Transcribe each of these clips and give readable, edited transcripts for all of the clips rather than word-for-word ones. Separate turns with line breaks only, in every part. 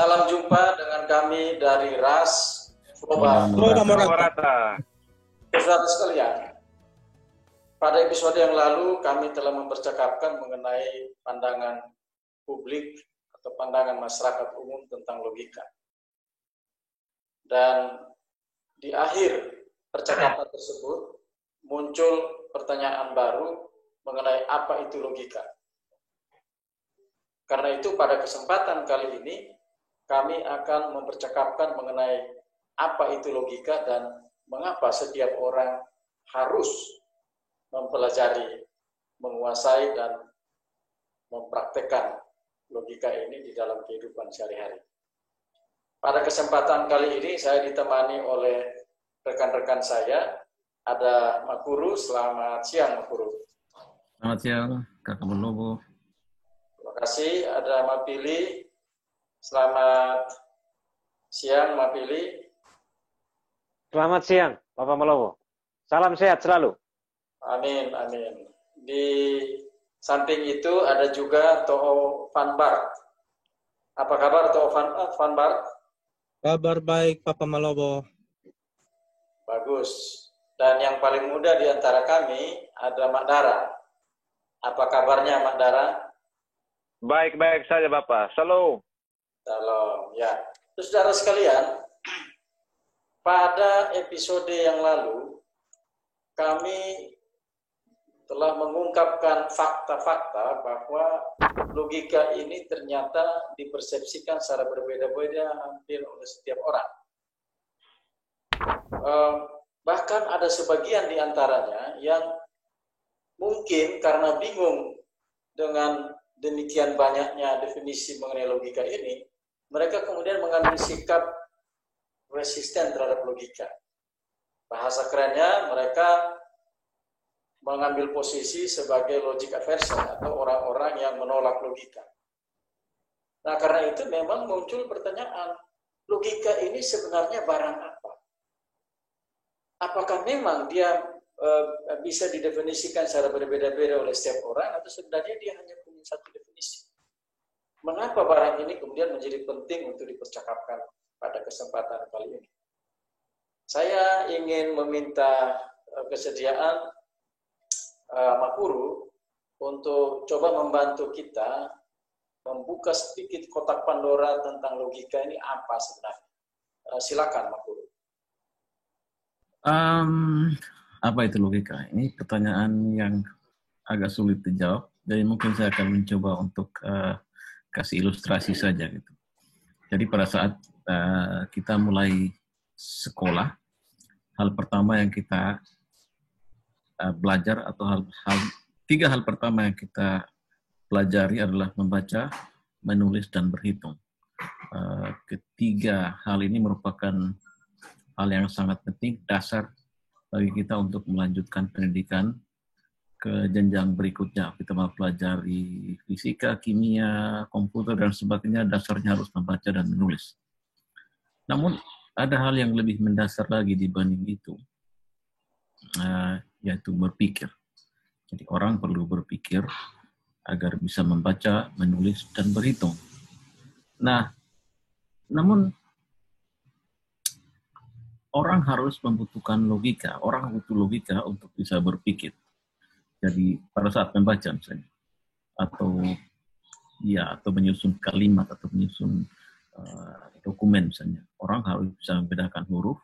Salam jumpa dengan kami dari RAS Proba. Saudara sekalian, pada episode yang lalu kami telah mempercakapkan mengenai pandangan publik atau pandangan masyarakat umum tentang logika. Dan di akhir percakapan tersebut muncul pertanyaan baru mengenai apa itu logika. Karena itu pada kesempatan kali ini kami akan mempercakapkan mengenai apa itu logika dan mengapa setiap orang harus mempelajari, menguasai, dan mempraktekkan logika ini di dalam kehidupan sehari-hari. Pada kesempatan kali ini saya ditemani oleh rekan-rekan saya. Ada Makuru. Selamat siang, Makuru.
Selamat siang, Kakak Malobo.
Terima kasih. Ada Mapili. Selamat siang, Mapili.
Selamat siang, Bapak Malobo. Salam sehat selalu.
Amin, amin. Di samping itu ada juga Toho Van Bart. Apa kabar Toho Van Bart?
Kabar baik, Papa Malobo.
Bagus. Dan yang paling muda di antara kami ada Mak Dara. Apa kabarnya, Mak Dara?
Baik-baik saja, Bapak. Salam.
Salam. Ya. Terus saudara sekalian, pada episode yang lalu kami telah mengungkapkan fakta-fakta bahwa logika ini ternyata dipersepsikan secara berbeda-beda hampir oleh setiap orang. Bahkan ada sebagian di antaranya yang mungkin karena bingung dengan demikian banyaknya definisi mengenai logika ini, mereka kemudian mengambil sikap resisten terhadap logika. Bahasa kerennya, mereka mengambil posisi sebagai logic aversion atau orang-orang yang menolak logika. Nah, karena itu memang muncul pertanyaan, logika ini sebenarnya barang apa? Apakah memang dia bisa didefinisikan secara berbeda-beda oleh setiap orang, atau sebenarnya dia hanya punya satu definisi? Mengapa barang ini kemudian menjadi penting untuk dipercakapkan pada kesempatan kali ini? Saya ingin meminta kesediaan Makuru untuk coba membantu kita membuka sedikit kotak Pandora tentang logika ini apa sebenarnya. Silakan Makuru.
Apa itu logika? Ini pertanyaan yang agak sulit dijawab. Jadi mungkin saya akan mencoba untuk kasih ilustrasi saja gitu. Jadi pada saat kita mulai sekolah, hal pertama yang kita belajar atau tiga hal pertama yang kita pelajari adalah membaca, menulis, dan berhitung. Ketiga hal ini merupakan hal yang sangat penting, dasar bagi kita untuk melanjutkan pendidikan ke jenjang berikutnya. Kita mau pelajari fisika, kimia, komputer, dan sebagainya, dasarnya harus membaca dan menulis. Namun, ada hal yang lebih mendasar lagi dibanding itu, yaitu berpikir. Jadi orang perlu berpikir agar bisa membaca, menulis, dan berhitung. Nah, namun orang harus membutuhkan logika. Orang butuh logika untuk bisa berpikir. Jadi pada saat membaca misalnya, atau menyusun kalimat atau menyusun dokumen misalnya, orang harus bisa membedakan huruf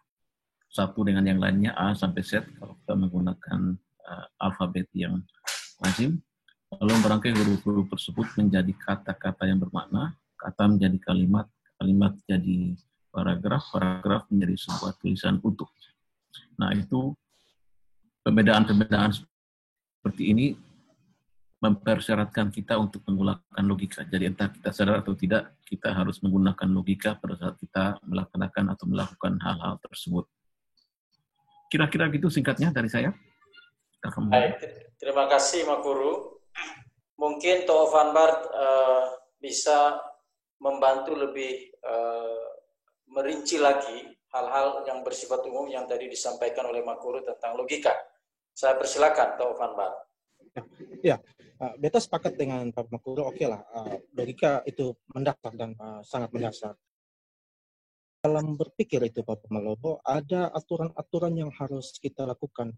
satu dengan yang lainnya, A sampai Z kalau kita menggunakan alfabet yang lazim. Lalu merangkai huruf-huruf tersebut menjadi kata-kata yang bermakna, kata menjadi kalimat, kalimat jadi paragraf menjadi sebuah tulisan utuh. Nah, itu pembedaan-pembedaan seperti ini mempersyaratkan kita untuk menggunakan logika. Jadi entah kita sadar atau tidak, kita harus menggunakan logika pada saat kita melaksanakan atau melakukan hal-hal tersebut. Kira-kira gitu singkatnya dari saya.
Baik, terima kasih Makuru. Mungkin Toho Van Bart bisa membantu lebih merinci lagi hal-hal yang bersifat umum yang tadi disampaikan oleh Makuru tentang logika. Saya persilakan Toho Van Bart.
Ya, beta sepakat dengan Pak Makuro. Oke lah, logika itu mendasar dan sangat mendasar. dalam berpikir itu Bapak Malobo, ada aturan-aturan yang harus kita lakukan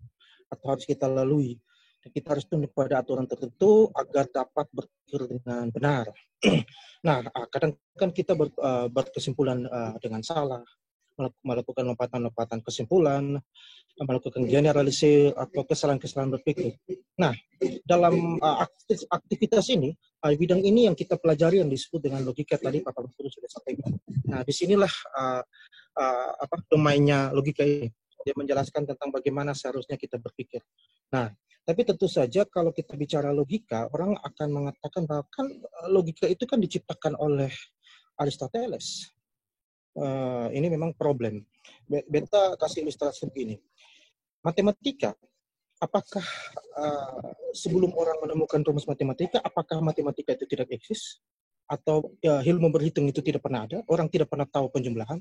atau harus kita lalui. Kita harus tunduk pada aturan tertentu agar dapat berpikir dengan benar. Nah, kadang kan kita berkesimpulan dengan salah, melakukan lompatan-lompatan kesimpulan, melakukan generalisir atau kesalahan-kesalahan berpikir. Nah, dalam aktivitas ini, bidang ini yang kita pelajari yang disebut dengan logika tadi Pak Guru sudah sampaikan. Nah, disinilah domainnya logika ini. Dia menjelaskan tentang bagaimana seharusnya kita berpikir. Nah, tapi tentu saja kalau kita bicara logika, orang akan mengatakan bahwa kan logika itu kan diciptakan oleh Aristoteles. Ini memang problem. Beta kasih ilustrasi begini. Matematika, apakah sebelum orang menemukan rumus matematika, apakah matematika itu tidak eksis? Atau ilmu berhitung itu tidak pernah ada? Orang tidak pernah tahu penjumlahan?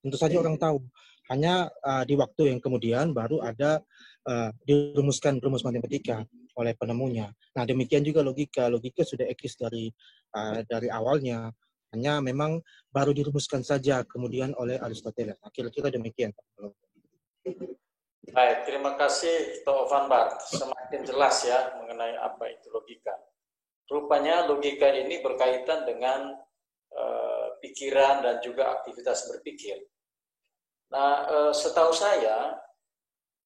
Tentu saja orang tahu. Hanya di waktu yang kemudian baru ada dirumuskan rumus matematika oleh penemunya. Nah, demikian juga logika. Logika sudah eksis dari awalnya. Hanya memang baru dirumuskan saja kemudian oleh Aristoteles. Nah, kira-kira demikian.
Baik, terima kasih Toh Van Bart. Semakin jelas ya mengenai apa itu logika. Rupanya logika ini berkaitan dengan pikiran dan juga aktivitas berpikir. Nah, setahu saya,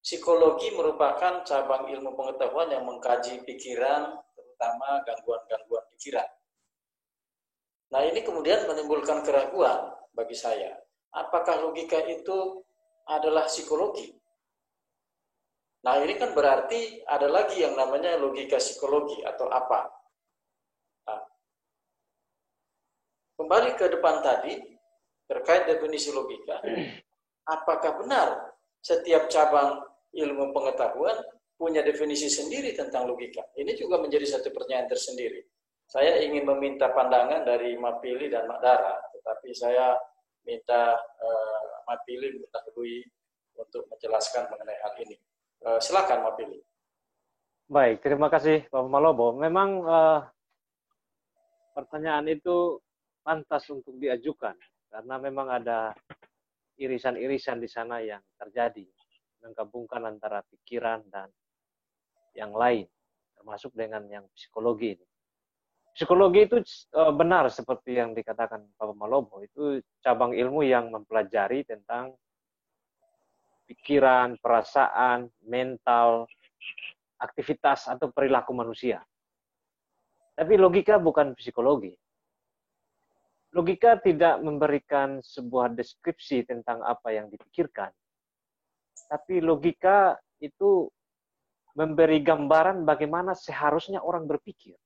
psikologi merupakan cabang ilmu pengetahuan yang mengkaji pikiran, terutama gangguan-gangguan pikiran. Nah, ini kemudian menimbulkan keraguan bagi saya. Apakah logika itu adalah psikologi? Nah, ini kan berarti ada lagi yang namanya logika psikologi atau apa? Nah, kembali ke depan tadi, terkait definisi logika, apakah benar setiap cabang ilmu pengetahuan punya definisi sendiri tentang logika? Ini juga menjadi satu pertanyaan tersendiri. Saya ingin meminta pandangan dari Mapili dan Makdara, tetapi saya minta Mapili mendahului untuk menjelaskan mengenai hal ini. Silakan Mapili.
Baik, terima kasih Pak Malobo. Memang pertanyaan itu pantas untuk diajukan karena memang ada irisan-irisan di sana yang terjadi, menggabungkan antara pikiran dan yang lain, termasuk dengan yang psikologi ini. Psikologi itu benar seperti yang dikatakan Pak Malobo, itu cabang ilmu yang mempelajari tentang pikiran, perasaan, mental, aktivitas atau perilaku manusia. Tapi logika bukan psikologi. Logika tidak memberikan sebuah deskripsi tentang apa yang dipikirkan. Tapi logika itu memberi gambaran bagaimana seharusnya orang berpikir.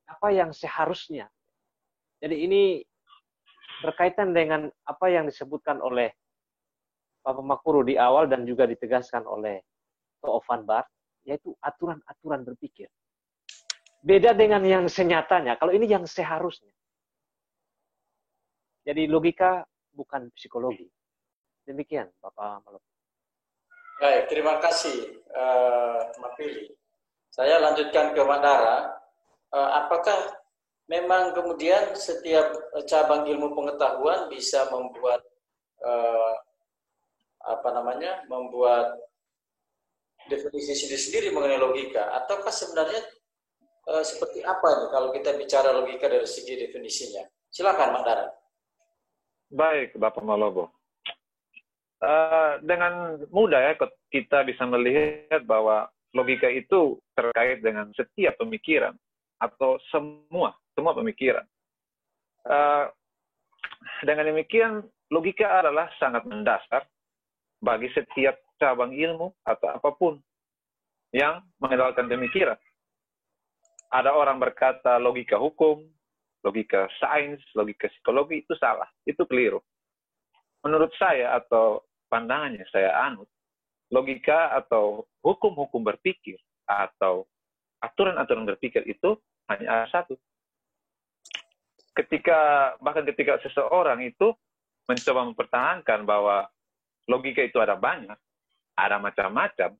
Apa yang seharusnya. Jadi ini berkaitan dengan apa yang disebutkan oleh Pak Makuru di awal dan juga ditegaskan oleh Toh Van Bart, yaitu aturan-aturan berpikir. Beda dengan yang senyatanya, kalau ini yang seharusnya. Jadi logika bukan psikologi. Demikian, Bapak Malobo.
Baik, terima kasih Mapili. Saya lanjutkan ke Mandara. Apakah memang kemudian setiap cabang ilmu pengetahuan bisa membuat membuat definisi sendiri-sendiri mengenai logika, ataukah sebenarnya seperti apa nih kalau kita bicara logika dari segi definisinya? Silakan, Mandara.
Baik, Bapak Malobo. Dengan mudah ya kita bisa melihat bahwa logika itu terkait dengan setiap pemikiran atau semua pemikiran. Dengan demikian, logika adalah sangat mendasar bagi setiap cabang ilmu atau apapun yang mengandalkan pemikiran. Ada orang berkata logika hukum, logika sains, logika psikologi, itu salah, itu keliru. Menurut saya atau pandangannya saya anut, logika atau hukum-hukum berpikir atau aturan-aturan berpikir itu hanya ada satu. Bahkan ketika seseorang itu mencoba mempertahankan bahwa logika itu ada banyak, ada macam-macam,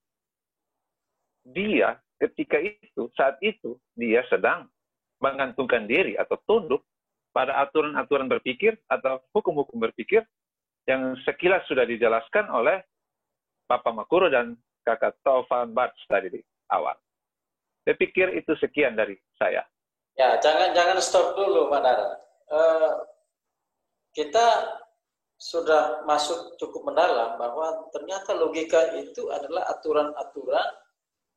dia ketika itu, saat itu, dia sedang menggantungkan diri atau tunduk pada aturan-aturan berpikir atau hukum-hukum berpikir yang sekilas sudah dijelaskan oleh Bapak Makuro dan Kakak Taufan Bats tadi di awal. Saya pikir itu sekian dari saya.
Ya, jangan stop dulu, Pak Dara. Kita sudah masuk cukup mendalam bahwa ternyata logika itu adalah aturan-aturan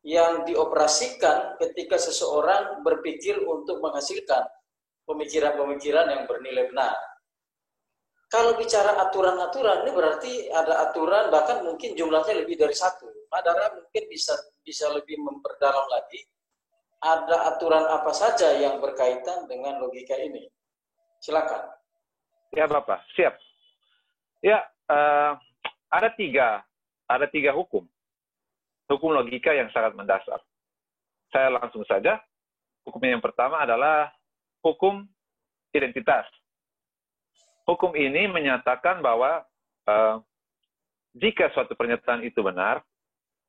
yang dioperasikan ketika seseorang berpikir untuk menghasilkan pemikiran-pemikiran yang bernilai benar. Kalau bicara aturan-aturan, ini berarti ada aturan bahkan mungkin jumlahnya lebih dari satu. Pak Dara mungkin bisa lebih memperdalam lagi. Ada aturan apa saja yang berkaitan dengan logika ini? Silakan.
Ya Bapak, siap. Ya, ada tiga hukum logika yang sangat mendasar. Saya langsung saja. Hukum yang pertama adalah hukum identitas. Hukum ini menyatakan bahwa jika suatu pernyataan itu benar,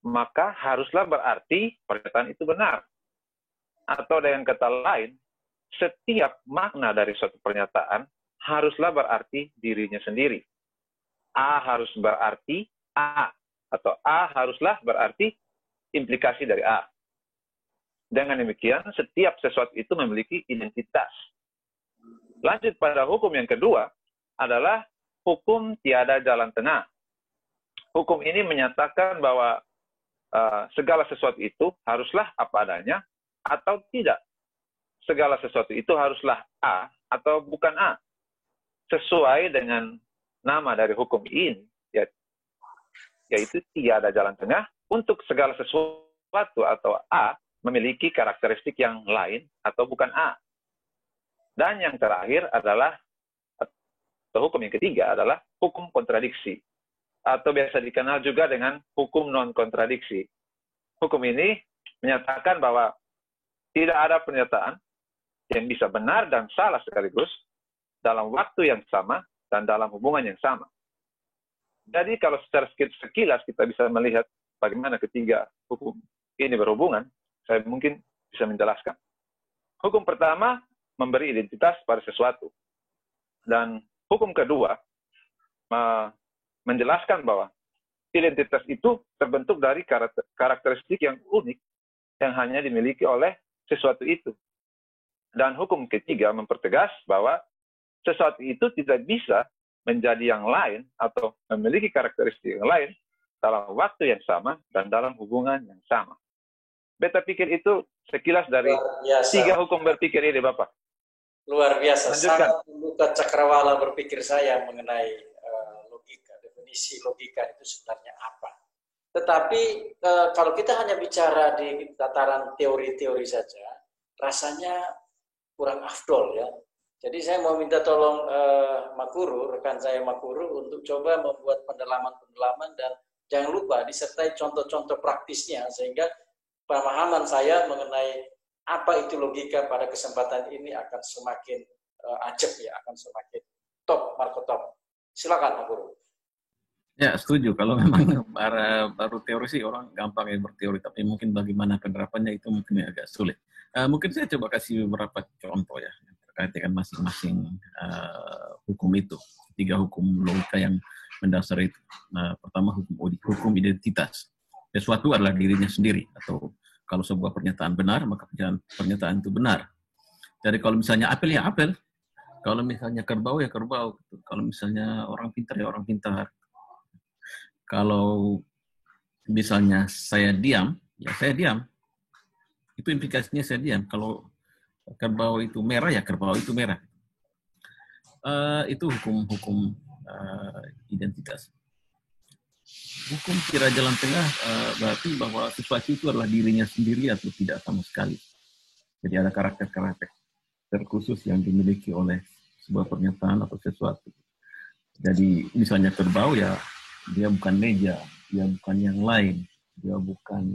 maka haruslah berarti pernyataan itu benar. Atau dengan kata lain, setiap makna dari suatu pernyataan haruslah berarti dirinya sendiri. A harus berarti A, atau A haruslah berarti implikasi dari A. Dengan demikian, setiap sesuatu itu memiliki identitas. Lanjut pada hukum yang kedua adalah hukum tiada jalan tengah. Hukum ini menyatakan bahwa segala sesuatu itu haruslah apa adanya atau tidak. Segala sesuatu itu haruslah A atau bukan A. Sesuai dengan nama dari hukum ini, yaitu tiada jalan tengah untuk segala sesuatu atau A memiliki karakteristik yang lain atau bukan A. Dan yang terakhir adalah, atau hukum yang ketiga adalah hukum kontradiksi, atau biasa dikenal juga dengan hukum non-kontradiksi. Hukum ini menyatakan bahwa tidak ada pernyataan yang bisa benar dan salah sekaligus dalam waktu yang sama dan dalam hubungan yang sama. Jadi kalau secara sekilas kita bisa melihat bagaimana ketiga hukum ini berhubungan, saya mungkin bisa menjelaskan. Hukum pertama memberi identitas pada sesuatu. Dan hukum kedua menjelaskan bahwa identitas itu terbentuk dari karakteristik yang unik yang hanya dimiliki oleh sesuatu itu. Dan hukum ketiga mempertegas bahwa sesuatu itu tidak bisa menjadi yang lain atau memiliki karakteristik yang lain dalam waktu yang sama dan dalam hubungan yang sama. Beta pikir itu sekilas dari tiga hukum berpikir ini, Bapak.
Luar biasa.
Lanjutkan.
Sangat membuka cakrawala berpikir saya mengenai logika, definisi logika itu sebenarnya apa. Tetapi kalau kita hanya bicara di tataran teori-teori saja, rasanya kurang afdol ya. Jadi saya mau minta tolong Makuro, rekan saya Makuro, untuk coba membuat pendalaman-pendalaman dan jangan lupa disertai contoh-contoh praktisnya sehingga pemahaman saya mengenai apa itu logika pada kesempatan ini akan semakin ajab ya, akan semakin top, Marco top. Silakan Makuro.
Ya, setuju. Kalau memang baru teori sih orang gampang ya berteori, tapi mungkin bagaimana penerapannya itu mungkin agak sulit. Mungkin saya coba kasih beberapa contoh ya terkait dengan masing-masing hukum itu. Tiga hukum logika yang mendasar itu. Pertama hukum identitas. Sesuatu adalah dirinya sendiri, atau kalau sebuah pernyataan benar, maka pernyataan itu benar. Jadi kalau misalnya apel ya apel, kalau misalnya kerbau ya kerbau, kalau misalnya orang pintar ya orang pintar. Kalau misalnya saya diam, ya saya diam. Itu implikasinya saya diam. Kalau kerbau itu merah, ya kerbau itu merah. Itu hukum-hukum identitas. Hukum kira jalan tengah berarti bahwa sesuatu itu adalah dirinya sendiri atau tidak sama sekali. Jadi ada karakter-karakter khusus yang dimiliki oleh sebuah pernyataan atau sesuatu. Jadi misalnya kerbau ya dia bukan meja, dia bukan yang lain, dia bukan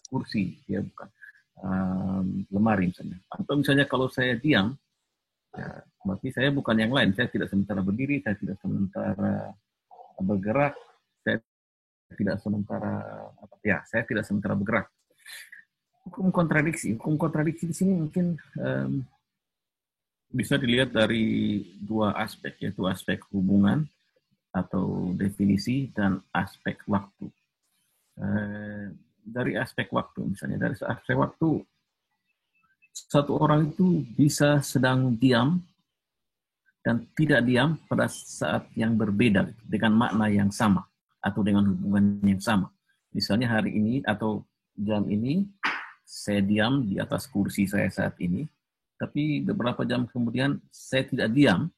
kursi, dia bukan lemari misalnya. Atau misalnya kalau saya diam, ya, berarti saya bukan yang lain. Saya tidak sementara berdiri, saya tidak sementara bergerak, saya tidak sementara bergerak. Hukum kontradiksi di sini mungkin bisa dilihat dari dua aspek, yaitu aspek hubungan atau definisi dan aspek waktu. Dari aspek waktu, misalnya dari aspek waktu, satu orang itu bisa sedang diam dan tidak diam pada saat yang berbeda dengan makna yang sama atau dengan hubungan yang sama. Misalnya hari ini atau jam ini saya diam di atas kursi saya saat ini, tapi beberapa jam kemudian saya tidak diam,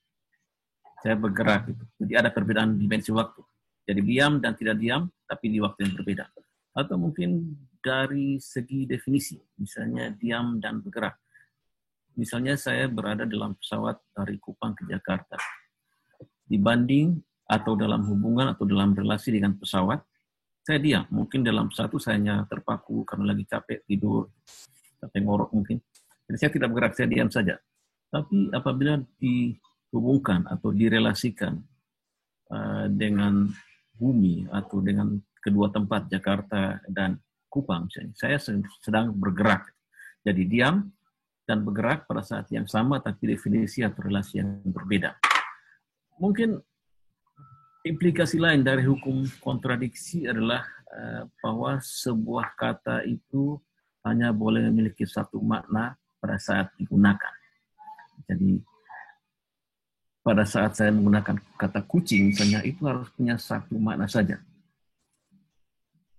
saya bergerak. Gitu. Jadi ada perbedaan dimensi waktu. Jadi diam dan tidak diam, tapi di waktu yang berbeda. Atau mungkin dari segi definisi, misalnya diam dan bergerak. Misalnya saya berada dalam pesawat dari Kupang ke Jakarta. Dibanding atau dalam hubungan atau dalam relasi dengan pesawat, saya diam. Mungkin dalam satu saya hanya terpaku karena lagi capek tidur, capek ngorok mungkin. Jadi saya tidak bergerak, saya diam saja. Tapi apabila dihubungkan atau direlasikan dengan bumi atau dengan kedua tempat Jakarta dan Kupang, misalnya, saya sedang bergerak. Jadi diam dan bergerak pada saat yang sama, tapi definisi atau relasi yang berbeda. Mungkin implikasi lain dari hukum kontradiksi adalah bahwa sebuah kata itu hanya boleh memiliki satu makna pada saat digunakan. Jadi pada saat saya menggunakan kata kucing, misalnya, itu harus punya satu makna saja.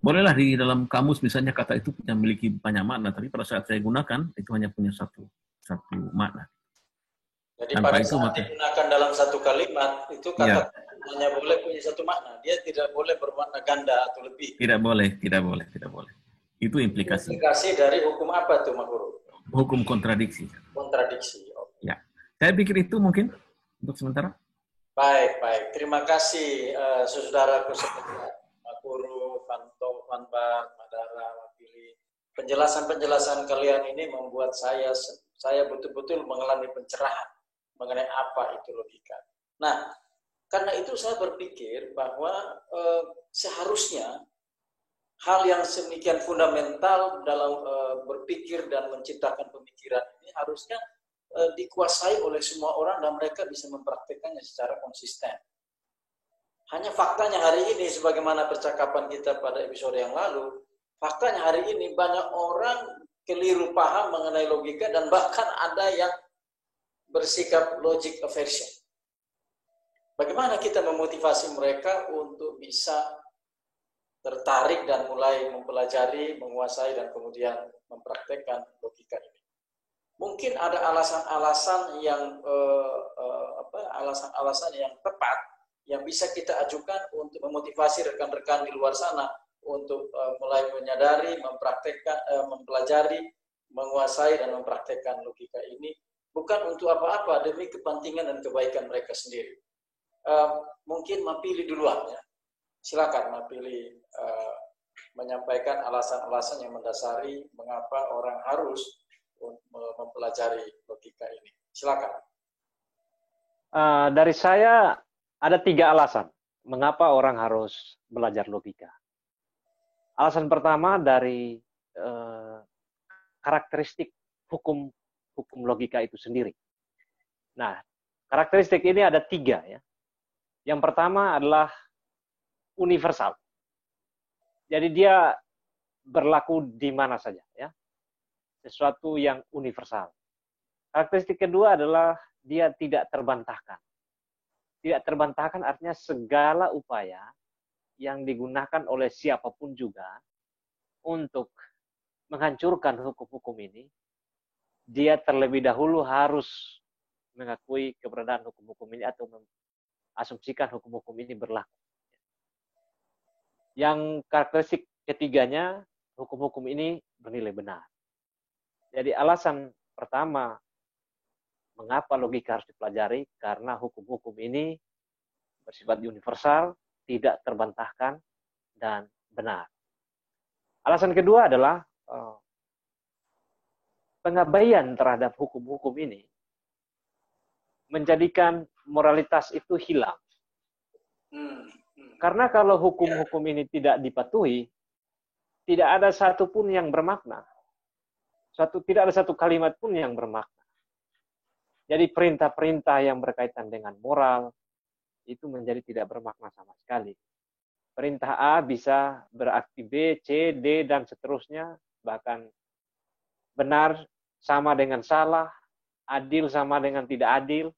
Bolehlah di dalam kamus misalnya kata itu memiliki banyak makna, tapi pada saat saya gunakan itu hanya punya satu makna.
Jadi pada saat digunakan dalam satu kalimat, itu kata hanya boleh punya satu makna. Dia tidak boleh bermakna ganda atau lebih.
Tidak boleh. Itu implikasi.
Implikasi dari hukum apa tuh, Mak Guru?
Hukum kontradiksi.
Kontradiksi. Okay.
Ya. Saya pikir itu mungkin untuk sementara.
Baik. Terima kasih saudaraku sekalian, Mak Guru, Fanto, Fanbar, Madara, Mapili. Penjelasan-penjelasan kalian ini membuat saya betul-betul mengalami pencerahan mengenai apa itu logika. Nah, karena itu saya berpikir bahwa seharusnya hal yang sedemikian fundamental dalam berpikir dan menciptakan pemikiran ini harusnya dikuasai oleh semua orang dan mereka bisa mempraktikkannya secara konsisten. Hanya faktanya hari ini, sebagaimana percakapan kita pada episode yang lalu, faktanya hari ini banyak orang keliru paham mengenai logika dan bahkan ada yang bersikap logic aversion. Bagaimana kita memotivasi mereka untuk bisa tertarik dan mulai mempelajari, menguasai, dan kemudian mempraktekkan logika ini? Mungkin ada alasan-alasan yang alasan-alasan yang tepat yang bisa kita ajukan untuk memotivasi rekan-rekan di luar sana untuk mulai menyadari, mempraktekkan, mempelajari, menguasai, dan mempraktekkan logika ini, bukan untuk apa-apa, demi kepentingan dan kebaikan mereka sendiri. Mungkin Mapili duluan ya. Silakan Mapili menyampaikan alasan-alasan yang mendasari mengapa orang harus mempelajari logika ini. Silakan.
Dari saya ada 3 alasan mengapa orang harus belajar logika. Alasan pertama dari karakteristik hukum logika itu sendiri. Nah, karakteristik ini ada 3 ya. Yang pertama adalah universal. Jadi dia berlaku di mana saja ya. Sesuatu yang universal. Karakteristik kedua adalah dia tidak terbantahkan. Tidak terbantahkan artinya segala upaya yang digunakan oleh siapapun juga untuk menghancurkan hukum-hukum ini, dia terlebih dahulu harus mengakui keberadaan hukum-hukum ini atau mengasumsikan hukum-hukum ini berlaku. Yang karakteristik ketiganya, hukum-hukum ini bernilai benar. Jadi alasan pertama mengapa logika harus dipelajari, karena hukum-hukum ini bersifat universal, tidak terbantahkan, dan benar. Alasan kedua adalah pengabaian terhadap hukum-hukum ini menjadikan moralitas itu hilang. Karena kalau hukum-hukum ini tidak dipatuhi, tidak ada satupun yang bermakna. Tidak ada satu kalimat pun yang bermakna. Jadi perintah-perintah yang berkaitan dengan moral itu menjadi tidak bermakna sama sekali. Perintah A bisa berarti B, C, D, dan seterusnya. Bahkan benar sama dengan salah, adil sama dengan tidak adil,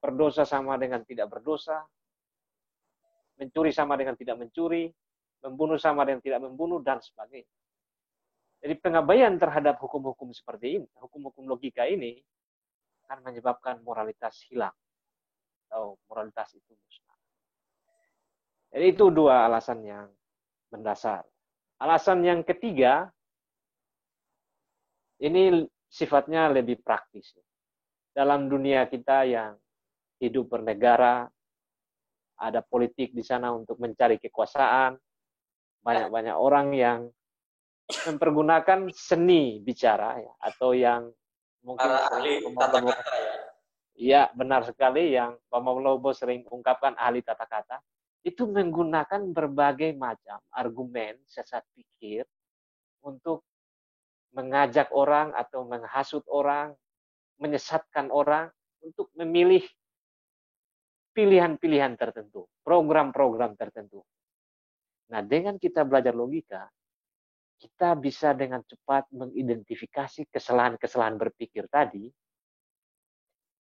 berdosa sama dengan tidak berdosa, mencuri sama dengan tidak mencuri, membunuh sama dengan tidak membunuh, dan sebagainya. Jadi pengabaian terhadap hukum-hukum seperti ini, hukum-hukum logika ini, akan menyebabkan moralitas hilang, atau moralitas itu musnah. Jadi itu dua alasan yang mendasar. Alasan yang ketiga, ini sifatnya lebih praktis. Dalam dunia kita yang hidup bernegara, ada politik di sana untuk mencari kekuasaan, banyak-banyak orang yang mempergunakan seni bicara, ya, atau yang mungkin
ahli tata kata ya.
Iya, benar sekali yang Pak Maulobo sering ungkapkan, ahli tata kata, itu menggunakan berbagai macam argumen sesat pikir untuk mengajak orang atau menghasut orang, menyesatkan orang untuk memilih pilihan-pilihan tertentu, program-program tertentu. Nah, dengan kita belajar logika, kita bisa dengan cepat mengidentifikasi kesalahan-kesalahan berpikir tadi,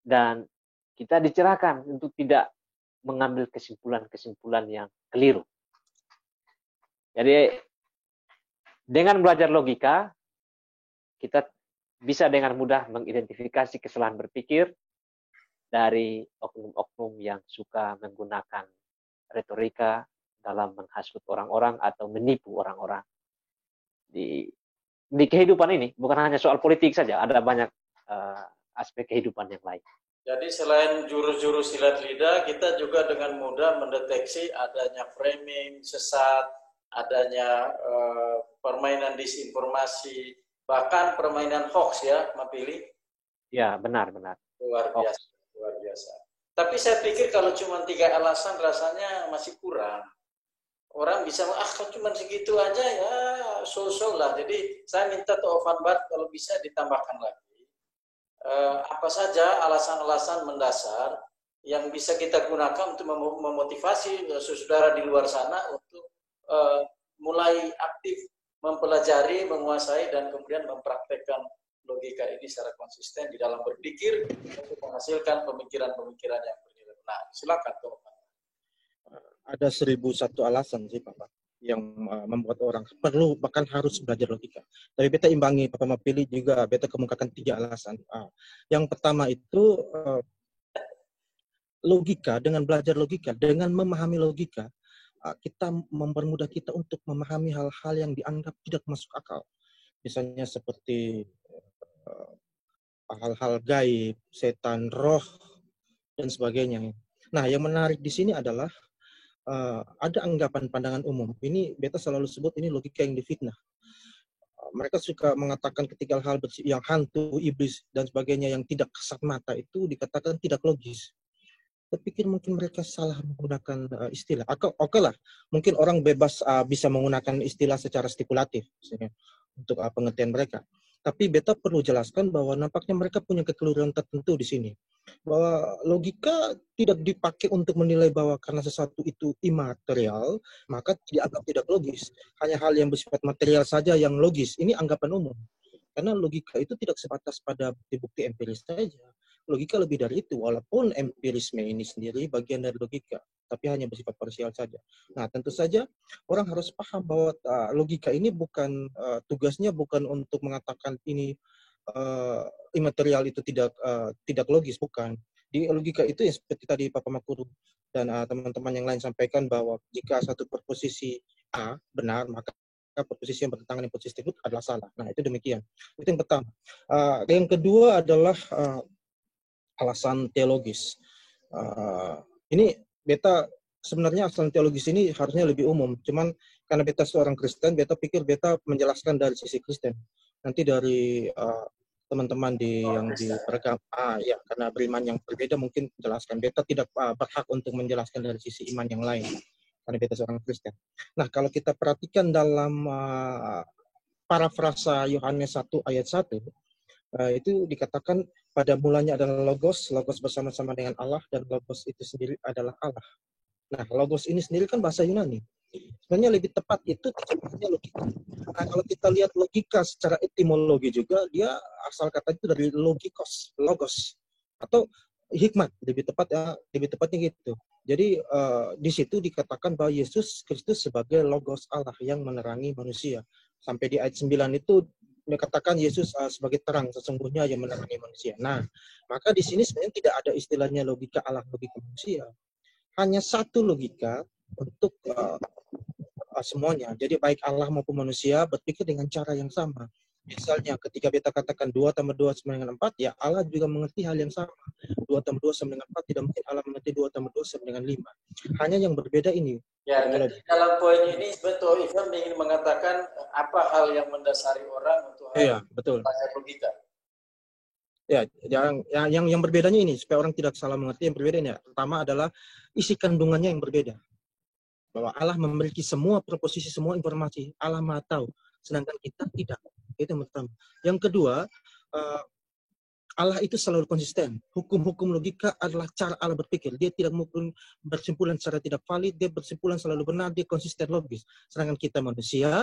dan kita dicerahkan untuk tidak mengambil kesimpulan-kesimpulan yang keliru. Jadi, dengan belajar logika, kita bisa dengan mudah mengidentifikasi kesalahan berpikir dari oknum-oknum yang suka menggunakan retorika dalam menghasut orang-orang atau menipu orang-orang. Di kehidupan ini, bukan hanya soal politik saja, ada banyak aspek kehidupan yang lain.
Jadi selain jurus-jurus silat lidah, kita juga dengan mudah mendeteksi adanya framing sesat, adanya permainan disinformasi, bahkan permainan hoax ya, Mapili.
Ya, benar-benar.
Luar biasa, luar biasa. Tapi saya pikir kalau cuma 3 alasan rasanya masih kurang. Orang bisa, cuma segitu aja ya, so-so lah. Jadi saya minta Tuh Van Baat kalau bisa ditambahkan lagi. Apa saja alasan-alasan mendasar yang bisa kita gunakan untuk memotivasi saudara di luar sana untuk mulai aktif mempelajari, menguasai, dan kemudian mempraktekkan logika ini secara konsisten di dalam berpikir untuk menghasilkan pemikiran-pemikiran yang bernilai. Nah, silakan Tuh.
Ada 1001 alasan sih Bapak yang membuat orang perlu bahkan harus belajar logika. Tapi beta imbangi Bapak Mapili juga beta kemukakan 3 alasan. Yang pertama itu logika, dengan belajar logika, dengan memahami logika, kita mempermudah kita untuk memahami hal-hal yang dianggap tidak masuk akal. Misalnya seperti hal-hal gaib, setan, roh, dan sebagainya. Nah, yang menarik di sini adalah ada anggapan pandangan umum. Ini beta selalu sebut ini logika yang difitnah. Mereka suka mengatakan ketika hal yang hantu, iblis, dan sebagainya yang tidak kasat mata itu dikatakan tidak logis. Saya pikir mungkin mereka salah menggunakan istilah. Oke lah, mungkin orang bebas bisa menggunakan istilah secara spekulatif misalnya, untuk pengertian mereka. Tapi beta perlu jelaskan bahwa nampaknya mereka punya kekeliruan tertentu di sini. Bahwa logika tidak dipakai untuk menilai bahwa karena sesuatu itu imaterial, maka dianggap tidak logis. Hanya hal yang bersifat material saja yang logis. Ini anggapan umum. Karena logika itu tidak sebatas pada bukti empiris saja. Logika lebih dari itu, walaupun empirisme ini sendiri bagian dari logika, tapi hanya bersifat parsial saja. Nah, tentu saja orang harus paham bahwa logika ini bukan tugasnya bukan untuk mengatakan ini imaterial itu tidak logis, bukan. Di logika itu yang seperti tadi Pak Makuru dan teman-teman yang lain sampaikan bahwa jika satu proposisi A benar, maka proposisi yang bertentangan dengan proposisi tersebut adalah salah. Nah, itu demikian. Itu yang pertama. Yang kedua adalah alasan teologis. Ini beta sebenarnya alasan teologis ini harusnya lebih umum. Cuman karena beta seorang Kristen, beta pikir beta menjelaskan dari sisi Kristen. Nanti dari teman-teman yang di peragama, ya karena beriman yang berbeda mungkin menjelaskan. Beta tidak berhak untuk menjelaskan dari sisi iman yang lain. Karena beta seorang Kristen. Nah, kalau kita perhatikan dalam parafrasa Yohanes 1 ayat 1, Itu dikatakan pada mulanya adalah Logos, Logos bersama-sama dengan Allah, dan Logos itu sendiri adalah Allah. Nah, Logos ini sendiri kan bahasa Yunani. Sebenarnya lebih tepat itu terjemahnya logika. Nah, kalau kita lihat logika secara etimologi juga, dia asal kata itu dari logikos, logos, atau hikmat, lebih tepatnya gitu. Jadi di situ dikatakan bahwa Yesus Kristus sebagai Logos Allah yang menerangi manusia. Sampai di ayat 9 itu dikatakan Yesus sebagai terang sesungguhnya yang menerangi manusia. Nah, maka di sini sebenarnya tidak ada istilahnya logika Allah, logika manusia. Hanya satu logika untuk semuanya. Jadi baik Allah maupun manusia berpikir dengan cara yang sama. Misalnya ketika kita katakan 2 tambah 2 sama dengan 4, ya Allah juga mengerti hal yang sama. 2 tambah 2 sama dengan 4, tidak mungkin Allah mengerti 2 tambah 2 sama dengan 5. Hanya yang berbeda ini.
Ya, jadi dalam poin ini betul Ivan ingin mengatakan apa hal yang mendasari orang untuk
betul.
Logika.
Ya, yang berbedanya ini supaya orang tidak salah mengerti. Yang berbeda ini pertama adalah isi kandungannya yang berbeda. Bahwa Allah memiliki semua proposisi, semua informasi. Allah Maha tahu, sedangkan kita tidak. Itu yang pertama. Yang kedua, Allah itu selalu konsisten. Hukum-hukum logika adalah cara Allah berpikir. Dia tidak mungkin bersimpulan secara tidak valid, dia bersimpulan selalu benar, dia konsisten logis. Sedangkan kita manusia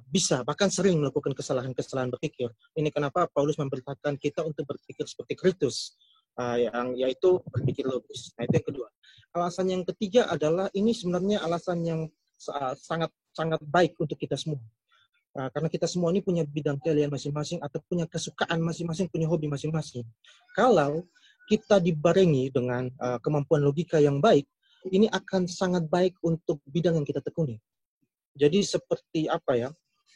bisa, bahkan sering melakukan kesalahan-kesalahan berpikir. Ini kenapa Paulus memberitakan kita untuk berpikir seperti Kristus, yang yaitu berpikir logis. Nah, itu yang kedua. Alasan yang ketiga adalah ini sebenarnya alasan yang sangat baik untuk kita semua. Karena kita semua ini punya bidang keahlian masing-masing atau punya kesukaan masing-masing, punya hobi masing-masing. Kalau kita dibarengi dengan kemampuan logika yang baik, ini akan sangat baik untuk bidang yang kita tekuni. Jadi seperti apa ya?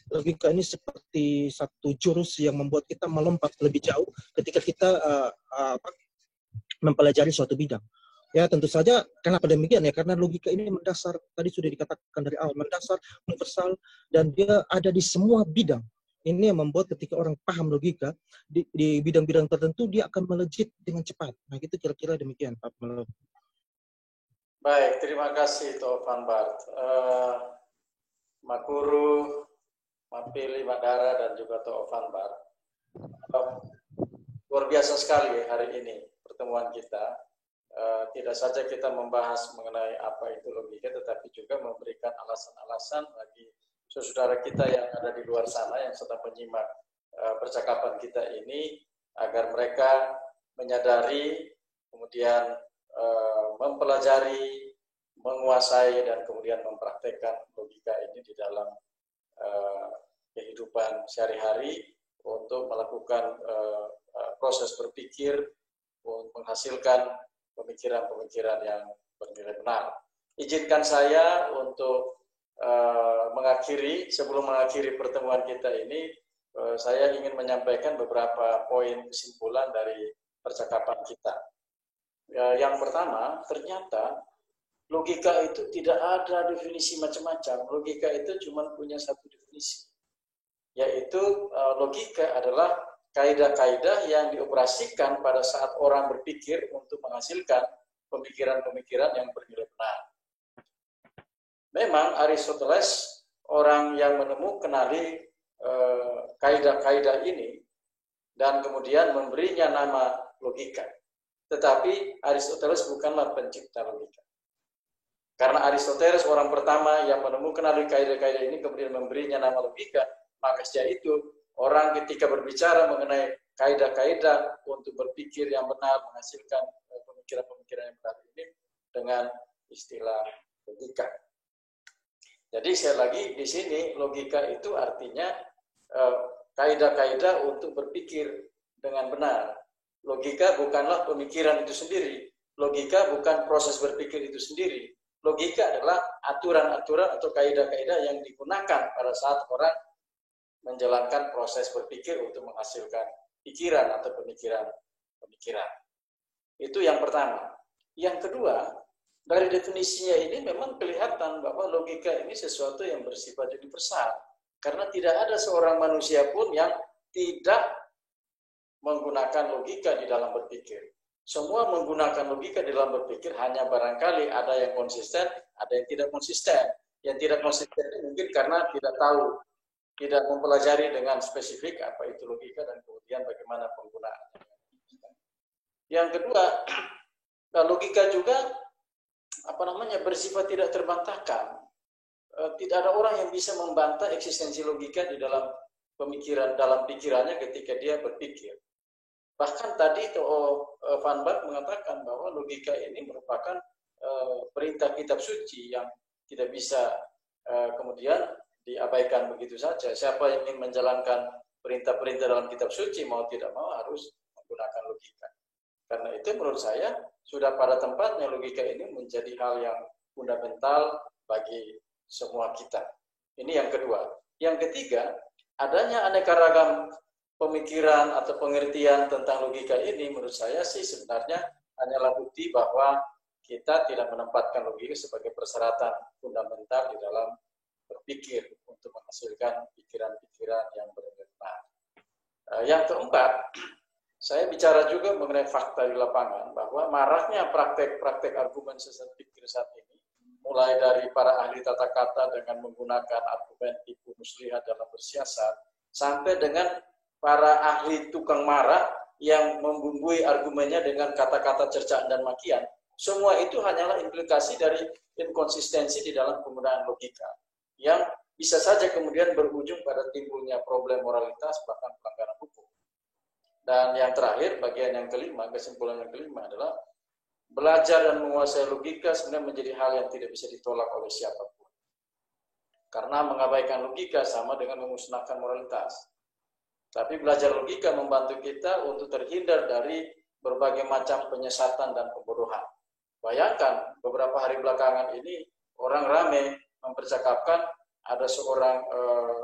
Logika ini seperti satu jurus yang membuat kita melompat lebih jauh ketika kita mempelajari suatu bidang. Ya tentu saja kenapa demikian ya, karena logika ini mendasar, tadi sudah dikatakan dari awal, mendasar, universal, dan dia ada di semua bidang. Ini yang membuat ketika orang paham logika di bidang-bidang tertentu dia akan melejit dengan cepat. Nah itu kira-kira demikian Pak Melo.
Baik, terima kasih Taufan Bart. Makuru, Mapili, Madara, dan juga Taufan Bart. Luar biasa sekali hari ini pertemuan kita. Tidak saja kita membahas mengenai apa itu logika, tetapi juga memberikan alasan-alasan bagi saudara kita yang ada di luar sana yang sedang menyimak percakapan kita ini, agar mereka menyadari, kemudian mempelajari, menguasai, dan kemudian mempraktekkan logika ini di dalam kehidupan sehari-hari untuk melakukan proses berpikir, untuk menghasilkan pemikiran-pemikiran yang bernilai benar. Izinkan saya untuk sebelum mengakhiri pertemuan kita ini, saya ingin menyampaikan beberapa poin kesimpulan dari percakapan kita. Yang pertama, ternyata logika itu tidak ada definisi macam-macam. Logika itu cuma punya satu definisi, yaitu logika adalah kaidah-kaidah yang dioperasikan pada saat orang berpikir untuk menghasilkan pemikiran-pemikiran yang bernilai benar. Memang Aristoteles orang yang menemukan kaidah-kaidah ini dan kemudian memberinya nama logika. Tetapi Aristoteles bukanlah pencipta logika. Karena Aristoteles orang pertama yang menemukan kaidah-kaidah ini kemudian memberinya nama logika, maka sejak itu orang ketika berbicara mengenai kaidah-kaidah untuk berpikir yang benar, menghasilkan pemikiran-pemikiran yang benar ini dengan istilah logika. Jadi sekali lagi di sini logika itu artinya kaidah-kaidah untuk berpikir dengan benar. Logika bukanlah pemikiran itu sendiri. Logika bukan proses berpikir itu sendiri. Logika adalah aturan-aturan atau kaidah-kaidah yang digunakan pada saat orang menjalankan proses berpikir untuk menghasilkan pikiran atau pemikiran. Itu yang pertama. Yang kedua, dari definisinya ini memang kelihatan bahwa logika ini sesuatu yang bersifat universal. Karena tidak ada seorang manusia pun yang tidak menggunakan logika di dalam berpikir. Semua menggunakan logika di dalam berpikir, hanya barangkali ada yang konsisten, ada yang tidak konsisten. Yang tidak konsisten mungkin karena tidak tahu tidak mempelajari dengan spesifik apa itu logika dan kemudian bagaimana penggunaannya. Yang kedua, logika juga bersifat tidak terbantahkan. Tidak ada orang yang bisa membantah eksistensi logika di dalam dalam pikirannya ketika dia berpikir. Bahkan tadi Van Bart mengatakan bahwa logika ini merupakan perintah kitab suci yang tidak bisa kemudian diabaikan begitu saja. Siapa yang ingin menjalankan perintah-perintah dalam kitab suci mau tidak mau harus menggunakan logika. Karena itu menurut saya sudah pada tempatnya logika ini menjadi hal yang fundamental bagi semua kita. Ini yang kedua. Yang ketiga, adanya aneka ragam pemikiran atau pengertian tentang logika ini menurut saya sih sebenarnya hanyalah bukti bahwa kita tidak menempatkan logika sebagai persyaratan fundamental di dalam berpikir untuk menghasilkan pikiran-pikiran yang benar. Yang keempat, saya bicara juga mengenai fakta di lapangan bahwa maraknya praktek-praktek argumen sesat pikir saat ini, mulai dari para ahli tata kata dengan menggunakan argumen tipu muslihat dalam bersiasat, sampai dengan para ahli tukang marah yang membumbui argumennya dengan kata-kata cercaan dan makian. Semua itu hanyalah implikasi dari inkonsistensi di dalam penggunaan logika yang bisa saja kemudian berujung pada timbulnya problem moralitas bahkan pelanggaran hukum. Dan yang terakhir, bagian yang kelima, kesimpulan yang kelima adalah belajar dan menguasai logika sebenarnya menjadi hal yang tidak bisa ditolak oleh siapapun. Karena mengabaikan logika sama dengan memusnahkan moralitas. Tapi belajar logika membantu kita untuk terhindar dari berbagai macam penyesatan dan pembodohan. Bayangkan beberapa hari belakangan ini orang ramai mempercakapkan ada seorang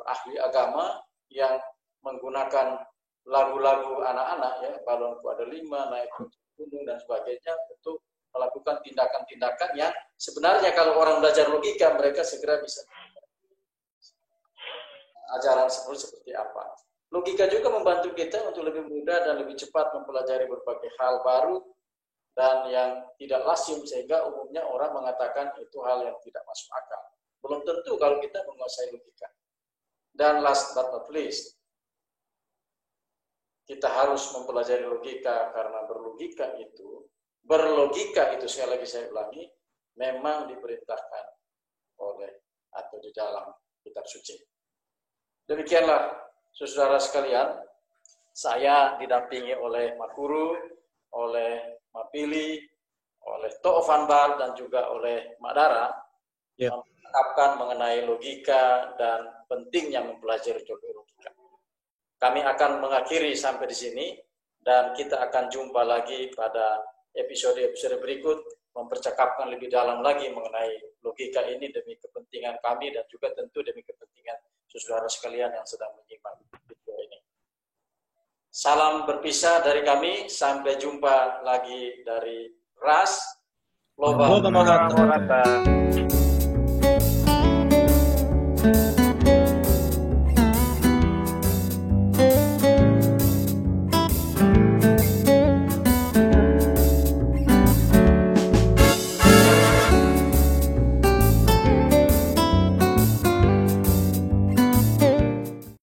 ahli agama yang menggunakan lagu-lagu anak-anak, ya, balonku ada 5, naik gunung dan sebagainya untuk melakukan tindakan-tindakan yang sebenarnya kalau orang belajar logika mereka segera bisa ajaran seperti apa. Logika juga membantu kita untuk lebih mudah dan lebih cepat mempelajari berbagai hal baru dan yang tidak lazim sehingga umumnya orang mengatakan itu hal yang tidak masuk akal. Belum tentu kalau kita menguasai logika. Dan last but not least, kita harus mempelajari logika karena berlogika itu sekali lagi saya ulangi, memang diperintahkan oleh atau di dalam kitab suci. Demikianlah saudara sekalian, saya didampingi oleh Makuru, oleh Mapili, oleh Tok Van Bart dan juga oleh Madara mengungkapkan mengenai logika dan pentingnya mempelajari logika. Kami akan mengakhiri sampai di sini dan kita akan jumpa lagi pada episode-episode berikut mempercakapkan lebih dalam lagi mengenai logika ini demi kepentingan kami dan juga tentu demi kepentingan saudara sekalian yang sedang menyimak video ini. Salam berpisah dari kami, sampai jumpa lagi dari Ras. Loba.